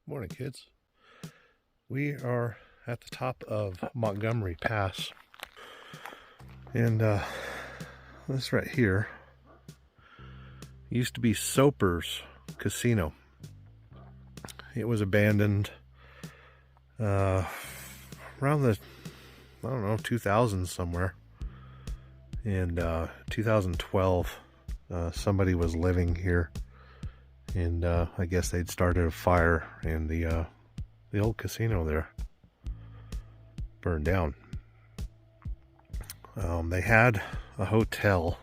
Morning, kids. We are at the top of Montgomery Pass, and this right here used to be Soper's Casino. It was abandoned around the, 2000s somewhere. In 2012, somebody was living here. And I guess they'd started a fire, and the old casino there burned down. They had a hotel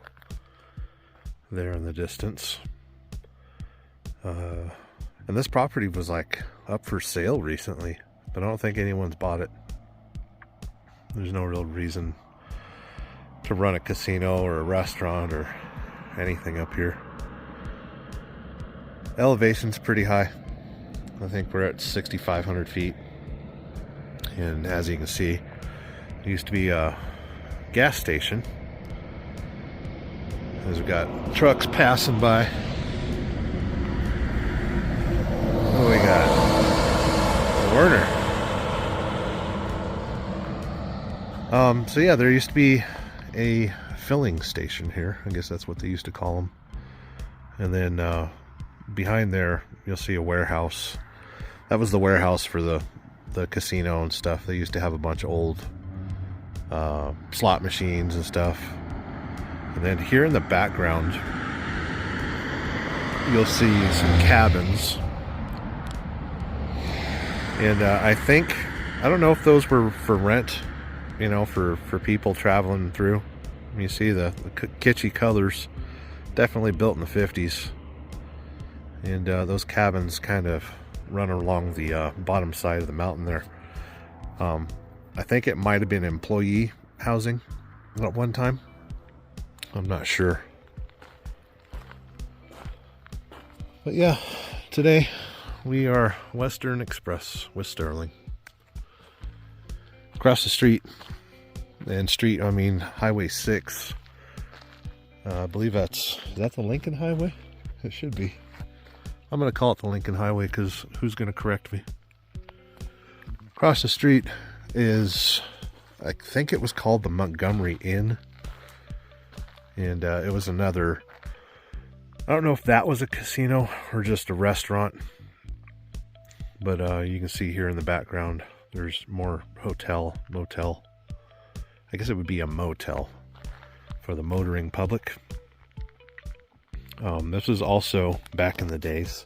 there in the distance, and this property was like up for sale recently, but I don't think anyone's bought it. There's no real reason to run a casino or a restaurant or anything up here. Elevation's pretty high. I think we're at 6,500 feet. And as you can see, it used to be a gas station. As we've got trucks passing by. Oh, we got Werner. So yeah, there used to be a filling station here. I guess that's what they used to call them. And then behind there you'll see a warehouse. That was the warehouse for the casino and stuff. They used to have a bunch of old slot machines and stuff. And then here in the background you'll see some cabins. And I don't know if those were for rent, for people traveling through. You see the kitschy colors, definitely built in the 50s. And those cabins kind of run along the bottom side of the mountain there. I think it might have been employee housing at one time. I'm not sure. But yeah, today we are Western Express with Sterling. Across the street, and I mean Highway 6. I believe is that the Lincoln Highway? It should be. I'm going to call it the Lincoln Highway because who's going to correct me? Across the street is, I think it was called the Montgomery Inn. And it was another, I don't know if that was a casino or just a restaurant. But you can see here in the background, there's more motel. I guess it would be a motel for the motoring public. This was also, back in the days,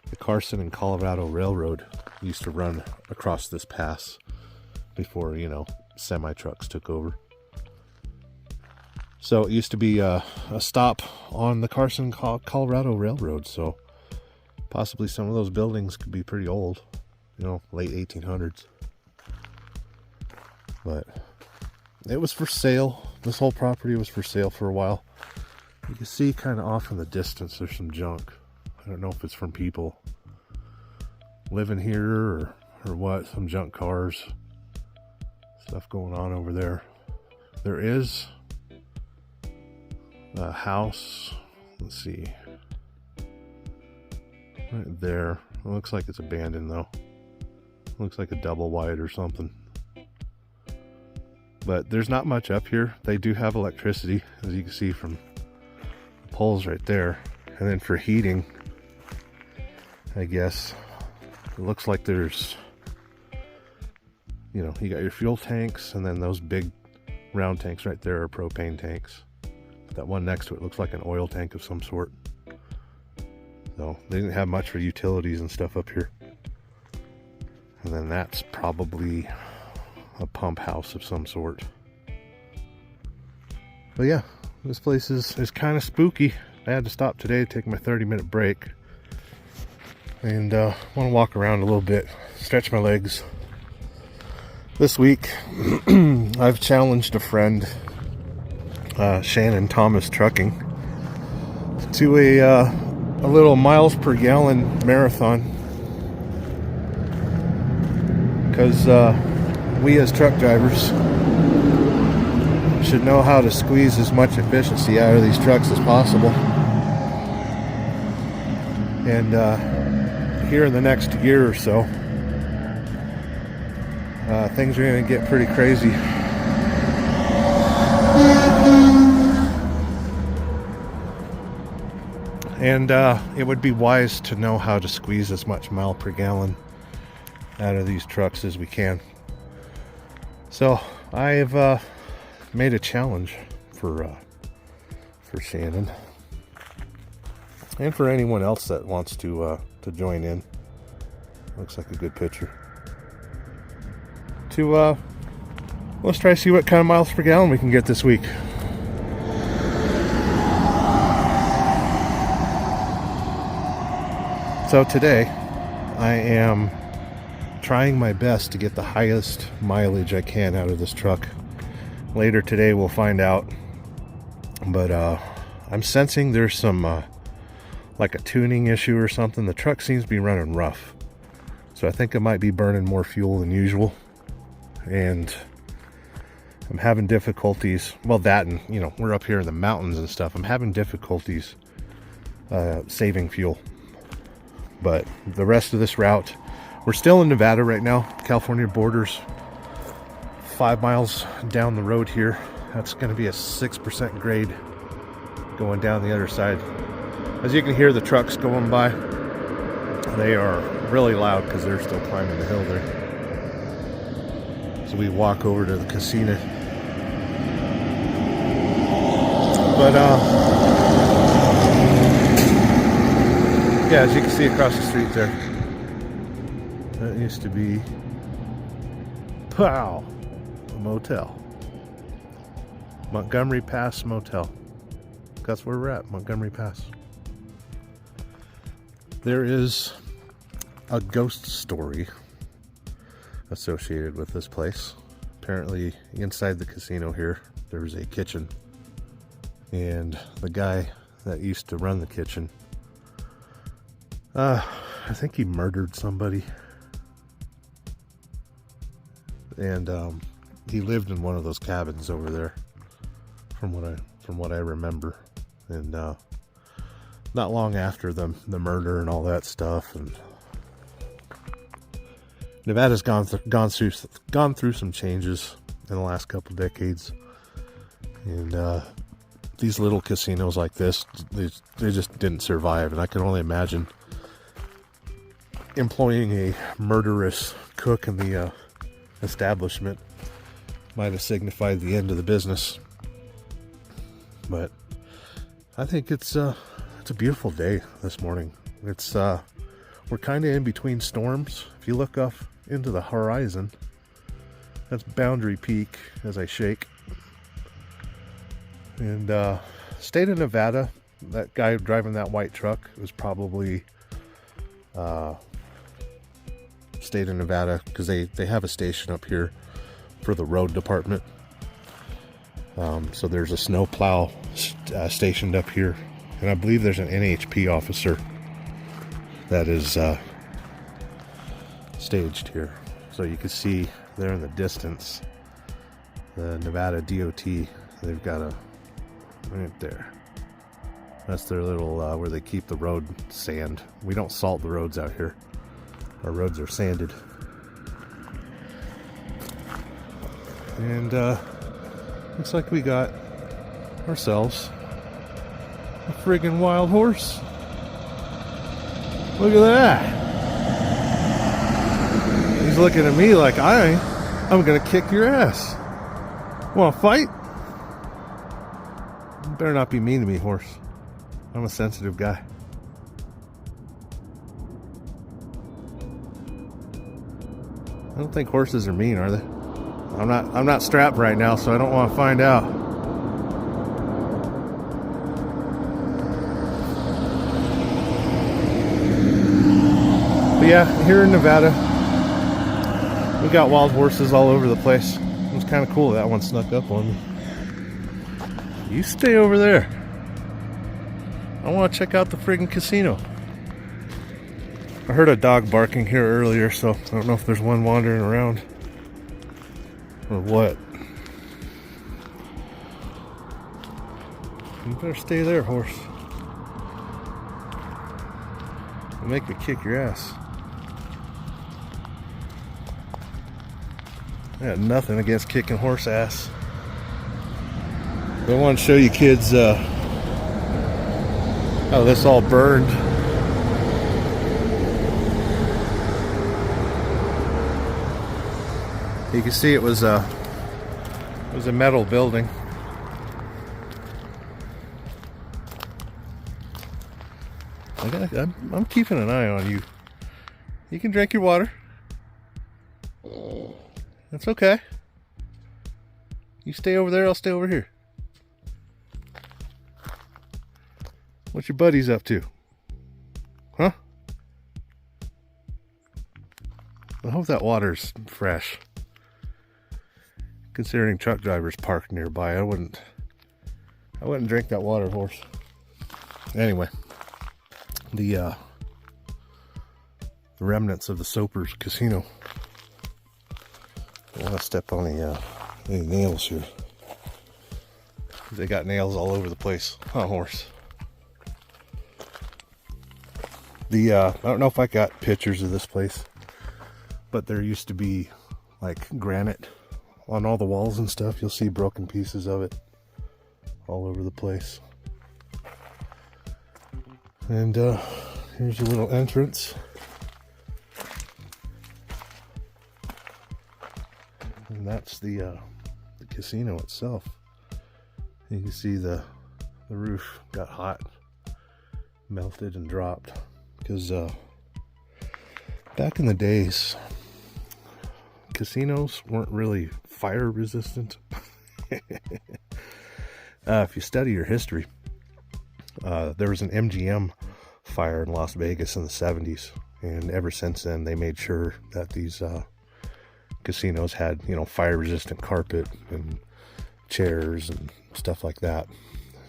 the Carson and Colorado Railroad used to run across this pass before, semi-trucks took over. So it used to be a stop on the Carson Colorado Railroad, so possibly some of those buildings could be pretty old, late 1800s. But it was for sale. This whole property was for sale for a while. You can see kind of off in the distance there's some junk. I don't know if it's from people living here or what. Some junk cars. Stuff going on over there. There is a house. Let's see. Right there. It looks like it's abandoned though. Looks like a double wide or something. But there's not much up here. They do have electricity, as you can see from poles right there. And then for heating, I guess it looks like there's, you got your fuel tanks, and then those big round tanks right there are propane tanks. That one next to it looks like an oil tank of some sort. So they didn't have much for utilities and stuff up here. And then that's probably a pump house of some sort. But yeah, this place is kind of spooky. I had to stop today to take my 30-minute break. And want to walk around a little bit, stretch my legs. This week, I've challenged a friend, Shannon Thomas Trucking, to a little miles per gallon marathon. Because we as truck drivers should know how to squeeze as much efficiency out of these trucks as possible. And here in the next year or so, things are going to get pretty crazy. And it would be wise to know how to squeeze as much mile per gallon out of these trucks as we can. So I've made a challenge for Shannon and for anyone else that wants to join in. Looks like a good picture. Let's try to see what kind of miles per gallon we can get this week. So today I am trying my best to get the highest mileage I can out of this truck. Later today we'll find out, but I'm sensing there's some like a tuning issue or something. The truck seems to be running rough, so I think it might be burning more fuel than usual, and I'm having difficulties. Well, that, and you know, we're up here in the mountains and stuff. I'm having difficulties saving fuel. But the rest of this route, we're still in Nevada right now. California borders 5 miles down the road here. That's going to be a 6% grade going down the other side. As you can hear the trucks going by, they are really loud because they're still climbing the hill there. So we walk over to the casino. But yeah, as you can see across the street there, that used to be a motel. Montgomery Pass Motel. That's where we're at, Montgomery Pass. There is a ghost story associated with this place. Apparently inside the casino here, there was a kitchen, and the guy that used to run the kitchen, I think he murdered somebody, and he lived in one of those cabins over there, from what I remember. And not long after the murder and all that stuff, and Nevada's gone through some changes in the last couple decades, and these little casinos like this, they just didn't survive. And I can only imagine employing a murderous cook in the establishment might have signified the end of the business. But I think it's a beautiful day this morning. It's we're kind of in between storms. If you look up into the horizon, that's Boundary Peak as I shake. And state of Nevada, that guy driving that white truck was probably state of Nevada, because they have a station up here for the road department. So there's a snow plow stationed up here, and I believe there's an NHP officer that is staged here. So you can see there in the distance the Nevada DOT. They've got a right there. That's their little where they keep the road sand. We don't salt the roads out here. Our roads are sanded. And looks like we got ourselves a friggin' wild horse. Look at that. He's looking at me like I'm gonna kick your ass. Wanna fight? You better not be mean to me, horse. I'm a sensitive guy. I don't think horses are mean, are they? I'm not strapped right now, so I don't want to find out. But yeah, here in Nevada, we got wild horses all over the place. It was kind of cool that one snuck up on me. You stay over there. I want to check out the friggin' casino. I heard a dog barking here earlier, so I don't know if there's one wandering around or what. You better stay there, horse. They'll make me kick your ass. I got nothing against kicking horse ass. But I want to show you kids how this all burned. You can see it was a metal building. I'm keeping an eye on you. You can drink your water. That's okay. You stay over there, I'll stay over here. What your buddies up to? Huh? I hope that water's fresh. Considering truck drivers parked nearby, I wouldn't drink that water, horse. Anyway, the remnants of the Soper's Casino. I don't want to step on any nails here. They got nails all over the place. Huh, horse? I don't know if I got pictures of this place, but there used to be like granite on all the walls and stuff. You'll see broken pieces of it all over the place. And here's a little entrance. And that's the casino itself. You can see the roof got hot, melted and dropped because back in the days, casinos weren't really fire resistant. If you study your history, there was an MGM fire in Las Vegas in the 70s, and ever since then they made sure that these casinos had, fire resistant carpet and chairs and stuff like that.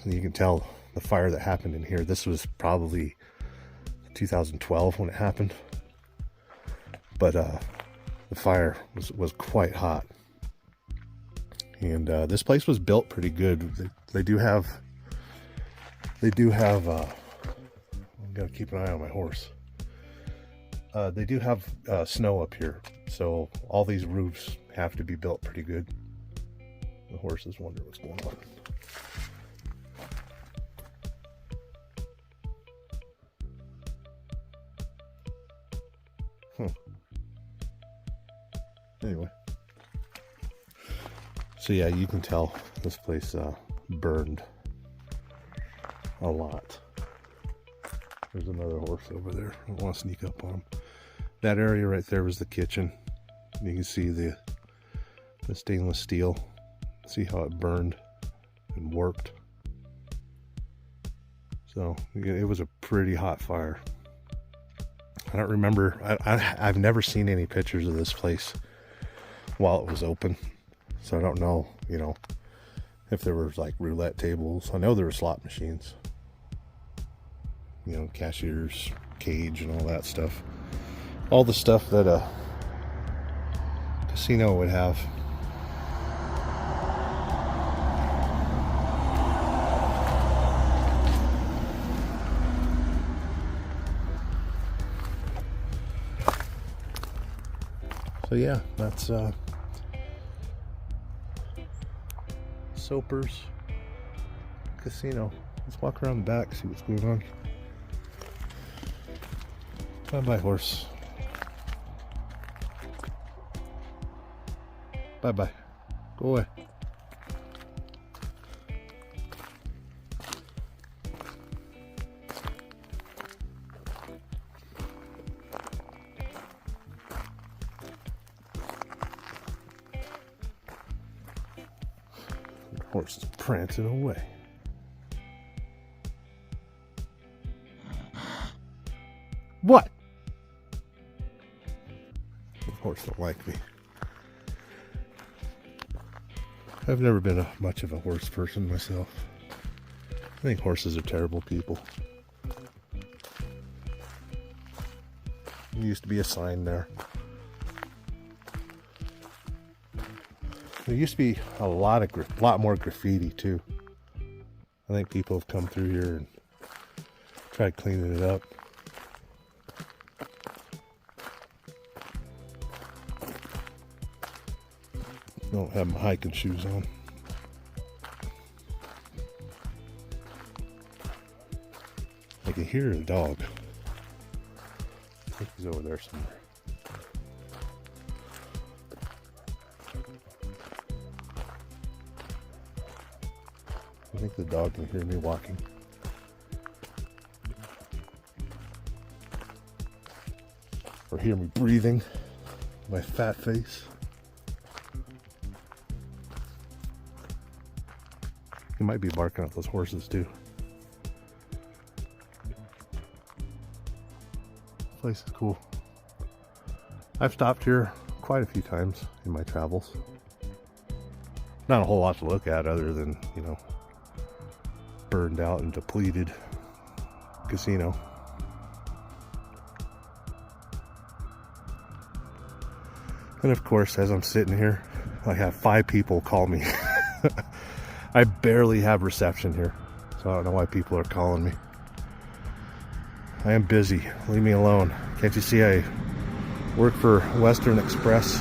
And you can tell the fire that happened in here, this was probably 2012 when it happened, but the fire was quite hot. And this place was built pretty good. They do have I've got to keep an eye on my horse. They do have snow up here, so all these roofs have to be built pretty good. The horses wonder what's going on. Anyway, so yeah, you can tell this place burned a lot. There's another horse over there. I don't want to sneak up on him. That area right there was the kitchen. You can see the stainless steel. See how it burned and warped. So it was a pretty hot fire. I don't remember. I've never seen any pictures of this place while it was open, so I don't know, if there was like roulette tables. I know there were slot machines, cashier's cage and all that stuff, all the stuff that a casino would have. So yeah, that's Soper's Casino. Let's walk around the back, see what's going on. Bye-bye, horse. Bye-bye. Go away. Horse is prancing away. What? The horse don't like me. I've never been much of a horse person myself. I think horses are terrible people. There used to be a sign there. There used to be a lot more graffiti too. I think people have come through here and tried cleaning it up. Don't have my hiking shoes on. I can hear the dog. I think he's over there somewhere. I think the dog can hear me walking. Or hear me breathing. My fat face. He might be barking at those horses too. This place is cool. I've stopped here quite a few times in my travels. Not a whole lot to look at other than, you know, burned out and depleted casino. And of course, as I'm sitting here, I have 5 people call me. I barely have reception here, so I don't know why people are calling me. I am busy. Leave me alone. Can't you see I work for Western Express?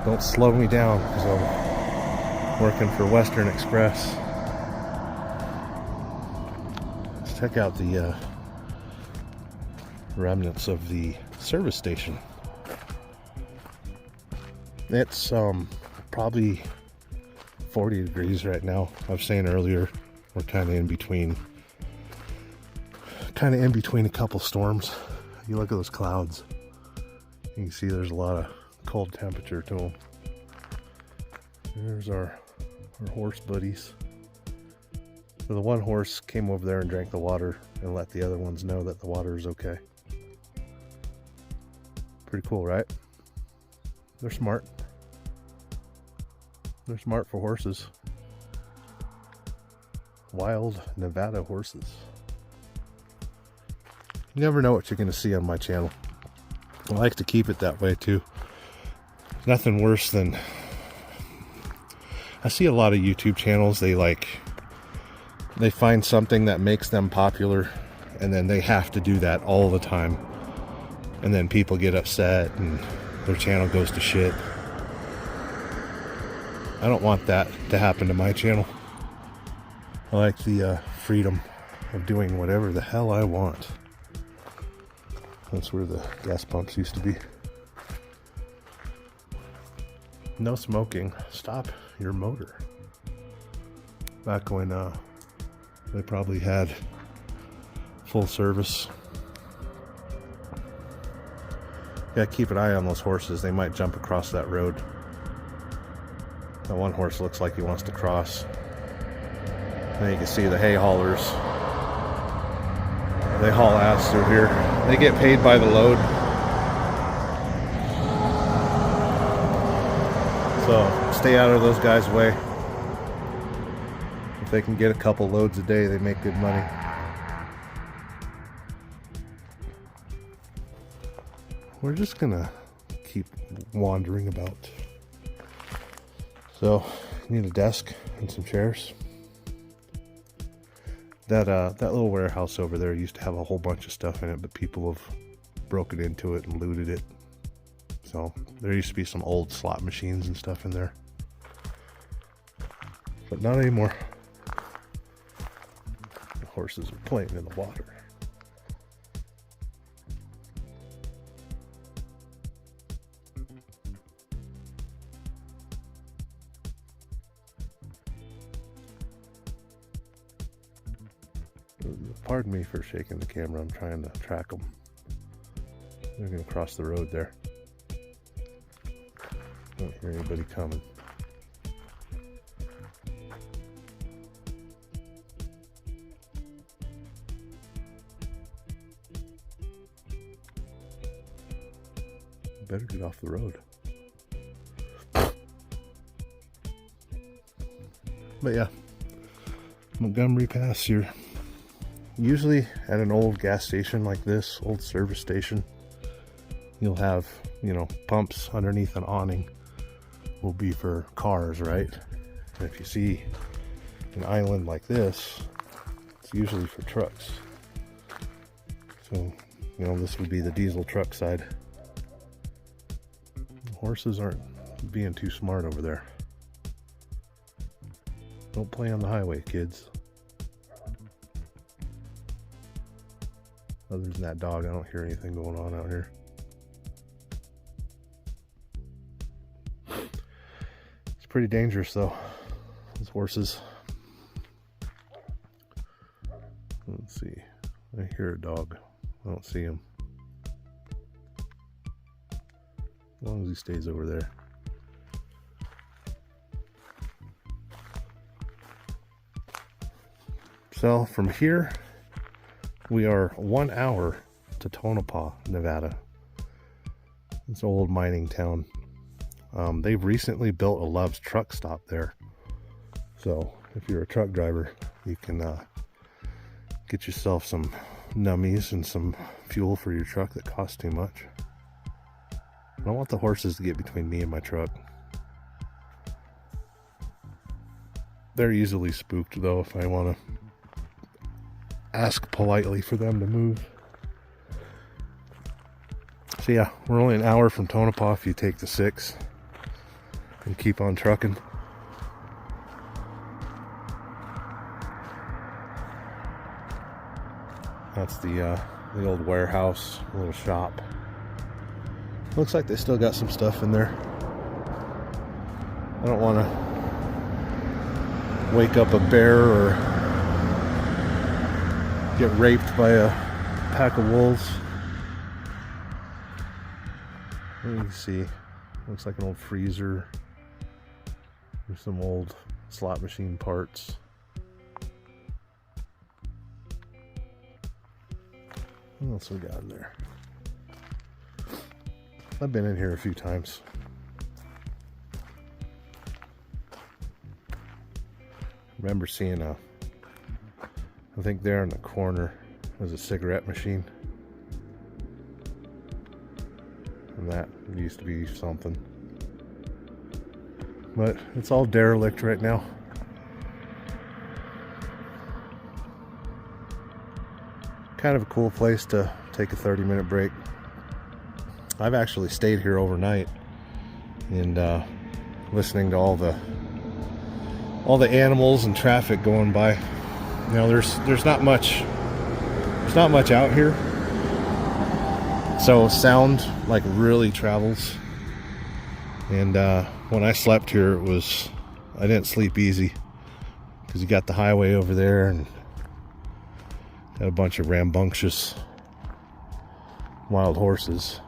Don't slow me down because I'm working for Western Express. Let's check out the remnants of the service station. It's probably 40 degrees right now. I was saying earlier, we're kind of in between a couple storms. You look at those clouds, you can see there's a lot of cold temperature to them. There's our horse buddies. So the one horse came over there and drank the water and let the other ones know that the water is okay. Pretty cool, right? They're smart. They're smart for horses. Wild Nevada horses. You never know what you're going to see on my channel. I like to keep it that way too. Nothing worse than, I see a lot of YouTube channels, they find something that makes them popular and then they have to do that all the time. And then people get upset and their channel goes to shit. I don't want that to happen to my channel. I like the freedom of doing whatever the hell I want. That's where the gas pumps used to be. No smoking. Stop your motor. Back when they probably had full service. Yeah, keep an eye on those horses. They might jump across that road. That one horse looks like he wants to cross. And then you can see the hay haulers. They haul ass through here. They get paid by the load. So stay out of those guys' way. If they can get a couple loads a day, they make good money. We're just gonna keep wandering about. So, you need a desk and some chairs. That little warehouse over there used to have a whole bunch of stuff in it, but people have broken into it and looted it. So there used to be some old slot machines and stuff in there, but not anymore. The horses are playing in the water. Pardon me for shaking the camera. I'm trying to track them. They're going to cross the road there. Don't hear anybody coming. Better get off the road. But yeah, Montgomery Pass here. Usually at an old gas station like this, old service station, you'll have, you know, pumps underneath an awning will be for cars, right? And if you see an island like this, it's usually for trucks. So, you know, this would be the diesel truck side. Horses aren't being too smart over there. Don't play on the highway, kids. Other than that dog, I don't hear anything going on out here. It's pretty dangerous though, those horses. Let's see. I hear a dog. I don't see him. As long as he stays over there. So from here, we are 1 hour to Tonopah, Nevada. It's an old mining town. They've recently built a Love's truck stop there. So if you're a truck driver, you can get yourself some nummies and some fuel for your truck that costs too much. I don't want the horses to get between me and my truck. They're easily spooked though if I want to ask politely for them to move. So yeah, we're only an hour from Tonopah if you take the 6 and keep on trucking. That's the old warehouse, little shop. Looks like they still got some stuff in there. I don't want to wake up a bear or get raped by a pack of wolves. Let me see. Looks like an old freezer. There's some old slot machine parts. What else we got in there? I've been in here a few times. Remember seeing I think there in the corner was a cigarette machine. And that used to be something. But it's all derelict right now. Kind of a cool place to take a 30-minute break. I've actually stayed here overnight and listening to all the animals and traffic going by. You know, there's not much out here, so sound like really travels. And when I slept here, I didn't sleep easy because you got the highway over there and got a bunch of rambunctious wild horses.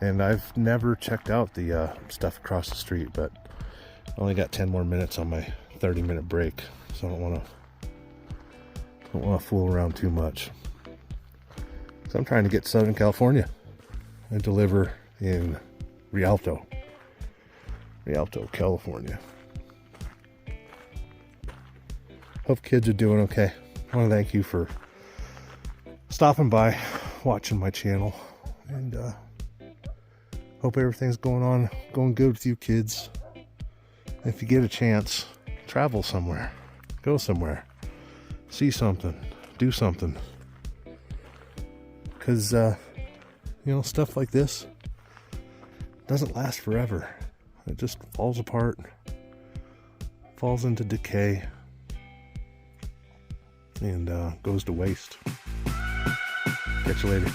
And I've never checked out the stuff across the street, but I only got 10 more minutes on my 30-minute break, so I don't want to fool around too much. So I'm trying to get to Southern California and deliver in Rialto, California. Hope kids are doing okay. I want to thank you for stopping by, watching my channel, and hope everything's going good with you kids. If you get a chance, travel somewhere, go somewhere, see something, do something. Because, stuff like this doesn't last forever. It just falls apart, falls into decay, and goes to waste. Catch you later.